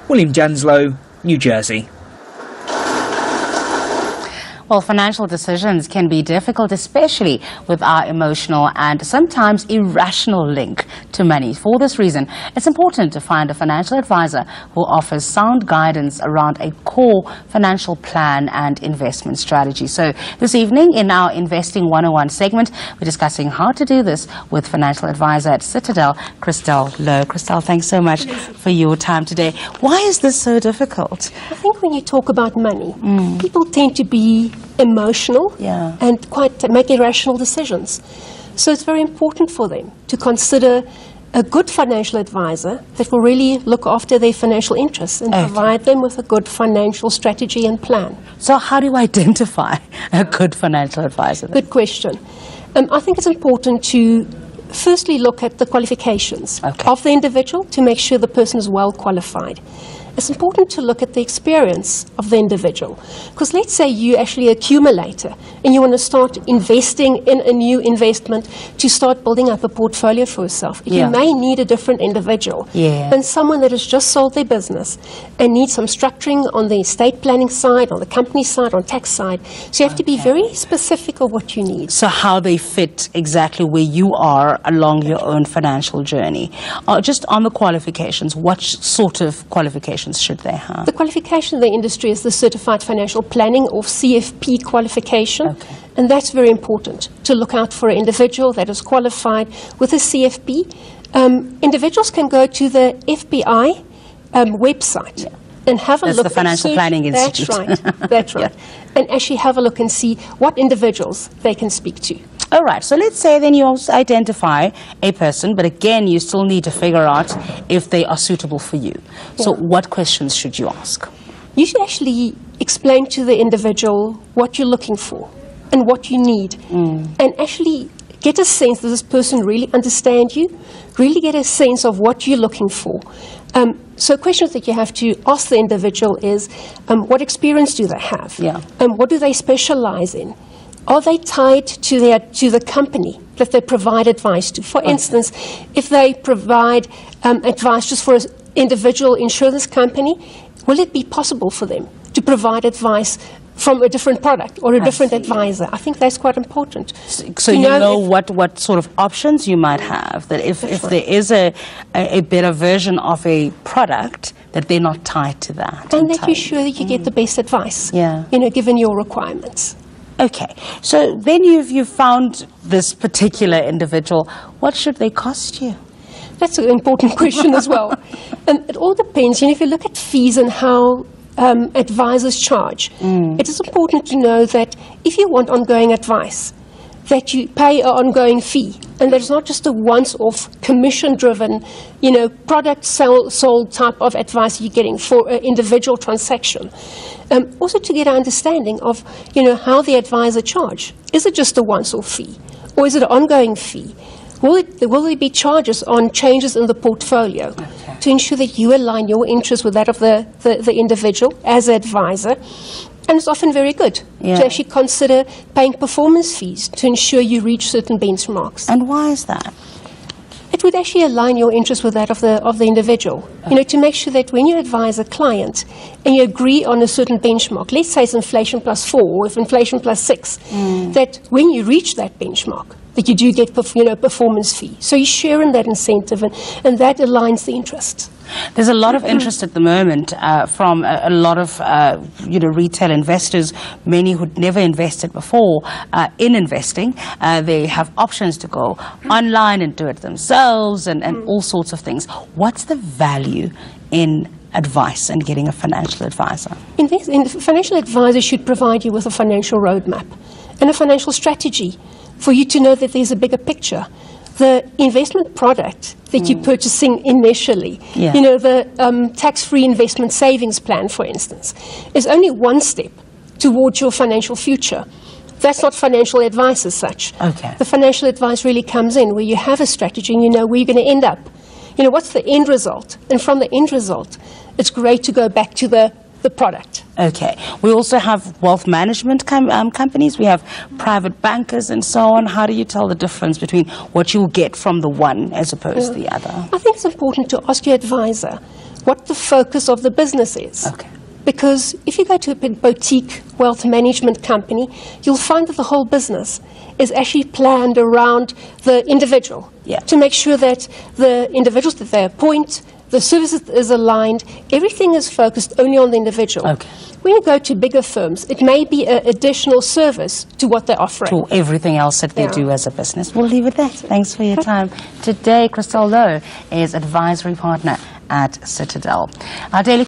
William Janslow, New Jersey. Well, financial decisions can be difficult, especially with our emotional and sometimes irrational link to money. For this reason, it's important to find a financial advisor who offers sound guidance around a core financial plan and investment strategy. So this evening in our Investing 101 segment, we're discussing how to do this with financial advisor at Citadel, Christelle Lowe. Christelle, thanks so much for your time today. Why is this so difficult? I think when you talk about money, people tend to be emotional and make irrational decisions. So it's very important for them to consider a good financial advisor that will really look after their financial interests and provide them with a good financial strategy and plan. So how do you identify a good financial advisor? Good question. I think it's important to firstly look at the qualifications of the individual to make sure the person is well qualified. It's important to look at the experience of the individual. Because let's say you're actually an accumulator and you want to start investing in a new investment to start building up a portfolio for yourself. You may need a different individual than someone that has just sold their business and needs some structuring on the estate planning side, on the company side, on tax side. So you have to be very specific of what you need. So how they fit exactly where you are along your own financial journey. Just on the qualifications, what sort of qualifications should they have? The qualification in the industry is the Certified Financial Planning or CFP qualification. And that's very important to look out for an individual that is qualified with a CFP. Individuals can go to the FBI website and have a look. That's the Financial Planning Institute. That's right. That's right. And actually have a look and see what individuals they can speak to. All right, so let's say then you also identify a person, but again, you still need to figure out if they are suitable for you. So what questions should you ask? You should actually explain to the individual what you're looking for and what you need. And actually get a sense that this person really understands you, really get a sense of what you're looking for. So questions that you have to ask the individual is, what experience do they have? What do they specialize in? Are they tied to the company that they provide advice to? For instance, if they provide advice just for an individual insurance company, will it be possible for them to provide advice from a different product or a different advisor? I think that's quite important. So you know what sort of options you might have, that if there is a better version of a product, that they're not tied to that. And that you're sure that you get the best advice, given your requirements. Okay, so then you've found this particular individual. What should they cost you? That's an important question as well. It all depends. If you look at fees and how advisors charge, it is important to know that if you want ongoing advice, that you pay an ongoing fee, and there's not just a once-off commission-driven, product sold type of advice you're getting for an individual transaction. Also to get an understanding of, how the advisor charge. Is it just a once-off fee, or is it an ongoing fee? Will there be charges on changes in the portfolio to ensure that you align your interests with that of the individual as an advisor? And it's often very good to actually consider paying performance fees to ensure you reach certain benchmarks. And why is that? It would actually align your interest with that of the individual. To make sure that when you advise a client and you agree on a certain benchmark, let's say it's inflation plus 4 or if inflation plus 6, that when you reach that benchmark, that you do get performance fee. So you share in that incentive, and that aligns the interests. There's a lot of interest at the moment from a lot of retail investors, many who'd never invested before in investing. They have options to go online and do it themselves and all sorts of things. What's the value in advice and getting a financial advisor? Financial advisor should provide you with a financial roadmap and a financial strategy for you to know that there's a bigger picture. The investment product that you're purchasing initially, the tax-free investment savings plan, for instance, is only one step towards your financial future. That's not financial advice as such. The financial advice really comes in where you have a strategy and you know where you're going to end up. What's the end result? And from the end result, it's great to go back to the the product. Okay. We also have wealth management companies. We have private bankers and so on. How do you tell the difference between what you'll get from the one as opposed to the other? I think it's important to ask your advisor what the focus of the business is. Okay. Because if you go to a boutique wealth management company, you'll find that the whole business is actually planned around the individual, to make sure that the individuals that they appoint, the services is aligned, everything is focused only on the individual. Okay. When you go to bigger firms, it may be an additional service to what they're offering. To everything else that they do as a business. We'll leave it there. Thanks for your time. Today, Christelle Lowe is advisory partner at Citadel. Our daily